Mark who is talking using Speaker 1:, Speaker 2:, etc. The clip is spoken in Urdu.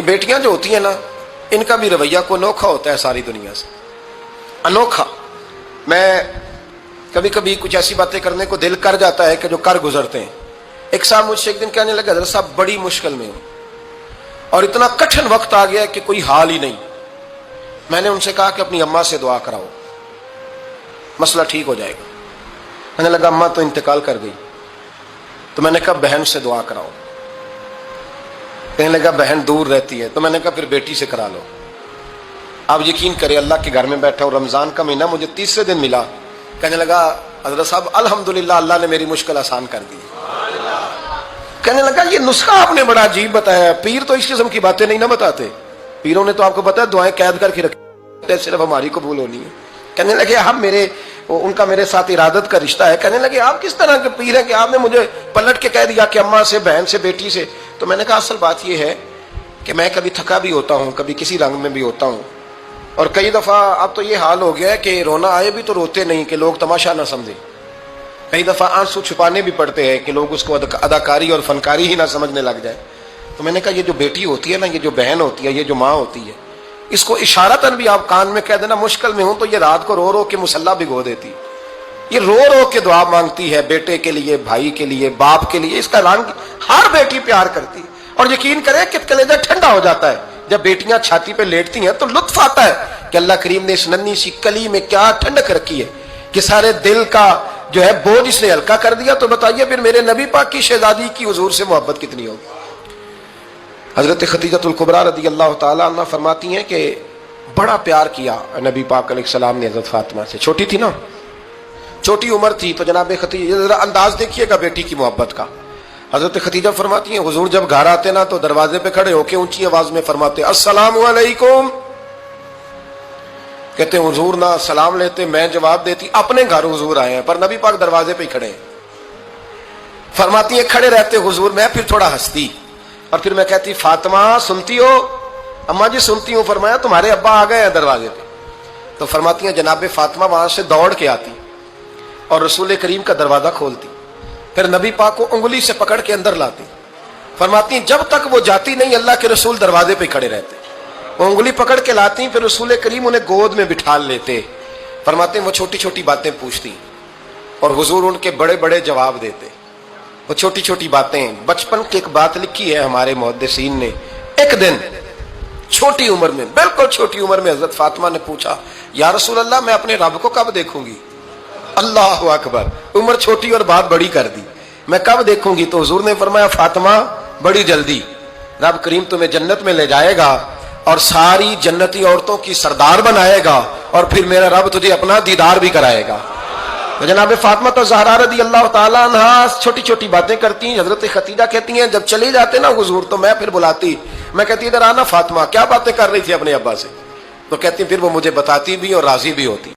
Speaker 1: یہ بیٹیاں جو ہوتی ہیں نا، ان کا بھی رویہ کو انوکھا ہوتا ہے ساری دنیا سے، انوکھا۔ میں کبھی کبھی کچھ ایسی باتیں کرنے کو دل کر جاتا ہے کہ جو کر گزرتے ہیں۔ ایک صاحب مجھ سے ایک دن کہنے لگا، حضرت صاحب بڑی مشکل میں ہوں اور اتنا کٹھن وقت آ گیا کہ کوئی حال ہی نہیں۔ میں نے ان سے کہا کہ اپنی اماں سے دعا کراؤ، مسئلہ ٹھیک ہو جائے گا۔ کہنے لگا اماں تو انتقال کر گئی۔ تو میں نے کہا بہن سے دعا کراؤ۔ کہنے لگا بہن دور رہتی ہے۔ تو میں نے کہا پھر بیٹی سے کرا لو۔ آپ یقین کریں، اللہ کے گھر میں بیٹھا ہوں، رمضان کا مہینہ مجھے تیسرے دن ملا۔ کہنے لگا حضرت صاحب الحمدللہ اللہ نے میری مشکل آسان کر دی۔ کہنے لگا یہ نسخہ آپ نے بڑا عجیب بتایا، پیر تو اس قسم کی باتیں نہیں نہ بتاتے، پیروں نے تو آپ کو پتا ہے دعائیں قید کر کے رکھی، صرف ہماری قبول ہونی ہے۔ کہنے لگے ہم ان کا میرے ساتھ ارادت کا رشتہ ہے۔ کہنے لگے آپ کس طرح کے پیر ہیں کہ آپ نے مجھے پلٹ کے کہہ دیا کہ اماں سے، بہن سے، بیٹی سے۔ تو میں نے کہا اصل بات یہ ہے کہ میں کبھی تھکا بھی ہوتا ہوں، کبھی کسی رنگ میں بھی ہوتا ہوں، اور کئی دفعہ اب تو یہ حال ہو گیا ہے کہ رونا آئے بھی تو روتے نہیں کہ لوگ تماشا نہ سمجھیں۔ کئی دفعہ آنسو چھپانے بھی پڑتے ہیں کہ لوگ اس کو اداکاری اور فنکاری ہی نہ سمجھنے لگ جائے۔ تو میں نے کہا یہ جو بیٹی ہوتی ہے نا، یہ جو بہن ہوتی ہے، یہ جو ماں ہوتی ہے، اس کو اشارتاً بھی آپ کان میں کہہ دینا مشکل میں ہوں تو یہ رات کو رو رو کے مصلی بھگو دیتی، یہ رو رو کے دعا مانگتی ہے بیٹے کے لیے، بھائی کے لیے، باپ کے لیے۔ اس کا رنگ ہر بیٹی پیار کرتی ہے، اور یقین کریں کہ کلیجہ ٹھنڈا ہو جاتا ہے جب بیٹیاں چھاتی پہ لیٹتی ہیں، تو لطف آتا ہے کہ اللہ کریم نے اس ننھی سی کلی میں کیا ٹھنڈک رکھی ہے کہ سارے دل کا جو ہے بوجھ اس نے ہلکا کر دیا۔ تو بتائیے پھر میرے نبی پاک کی شہزادی کی حضور سے محبت کتنی ہوگی۔ حضرت خدیجہ الکبریٰ رضی اللہ تعالی عنہ فرماتی ہیں کہ بڑا پیار کیا نبی پاک علیہ السلام نے حضرت فاطمہ سے۔ چھوٹی تھی نا، چھوٹی عمر تھی، تو جناب خدیجہ ذرا انداز دیکھیے گا بیٹی کی محبت کا۔ حضرت خدیجہ فرماتی ہیں حضور جب گھر آتے نا تو دروازے پہ کھڑے ہو کے اونچی آواز میں فرماتے السلام علیکم۔ کہتے ہیں حضور نہ سلام لیتے، میں جواب دیتی، اپنے گھر حضور آئے ہیں پر نبی پاک دروازے پہ ہی کھڑے ہیں۔ فرماتی ہیں کھڑے رہتے حضور، میں پھر تھوڑا ہنستی اور پھر میں کہتی فاطمہ سنتی ہو؟ اماں جی سنتی ہوں۔ فرمایا تمہارے ابا آ گئے ہیں دروازے پہ۔ تو فرماتی ہیں جناب فاطمہ وہاں سے دوڑ کے آتی اور رسول کریم کا دروازہ کھولتی، پھر نبی پاک کو انگلی سے پکڑ کے اندر لاتی۔ فرماتی ہیں جب تک وہ جاتی نہیں اللہ کے رسول دروازے پہ کھڑے رہتے، وہ انگلی پکڑ کے لاتی، پھر رسول کریم انہیں گود میں بٹھا لیتے۔ فرماتے ہیں وہ چھوٹی چھوٹی باتیں پوچھتی اور حضور ان کے بڑے بڑے جواب دیتے۔ وہ چھوٹی چھوٹی باتیں، بچپن کی ایک بات لکھی ہے ہمارے محدثین نے، ایک دن چھوٹی عمر میں، بالکل چھوٹی عمر میں حضرت فاطمہ نے پوچھا یا رسول اللہ میں اپنے رب کو کب دیکھوں گی؟ اللہ اکبر، عمر چھوٹی اور بات بڑی کر دی، میں کب دیکھوں گی؟ تو حضور نے فرمایا فاطمہ بڑی جلدی، رب کریم تمہیں جنت میں لے جائے گا اور ساری جنتی عورتوں کی سردار بنائے گا، اور پھر میرا رب تجھے اپنا دیدار بھی کرائے گا۔ تو جناب فاطمہ تو زہرا رضی اللہ تعالیٰ عنہ چھوٹی چھوٹی باتیں کرتی ہیں۔ حضرت خدیجہ کہتی ہیں جب چلے جاتے نا حضور تو میں پھر بلاتی، میں کہتی ادھر آنا فاطمہ، کیا باتیں کر رہی تھی اپنے ابا سے؟ تو کہتی پھر وہ مجھے بتاتی بھی اور راضی بھی ہوتی۔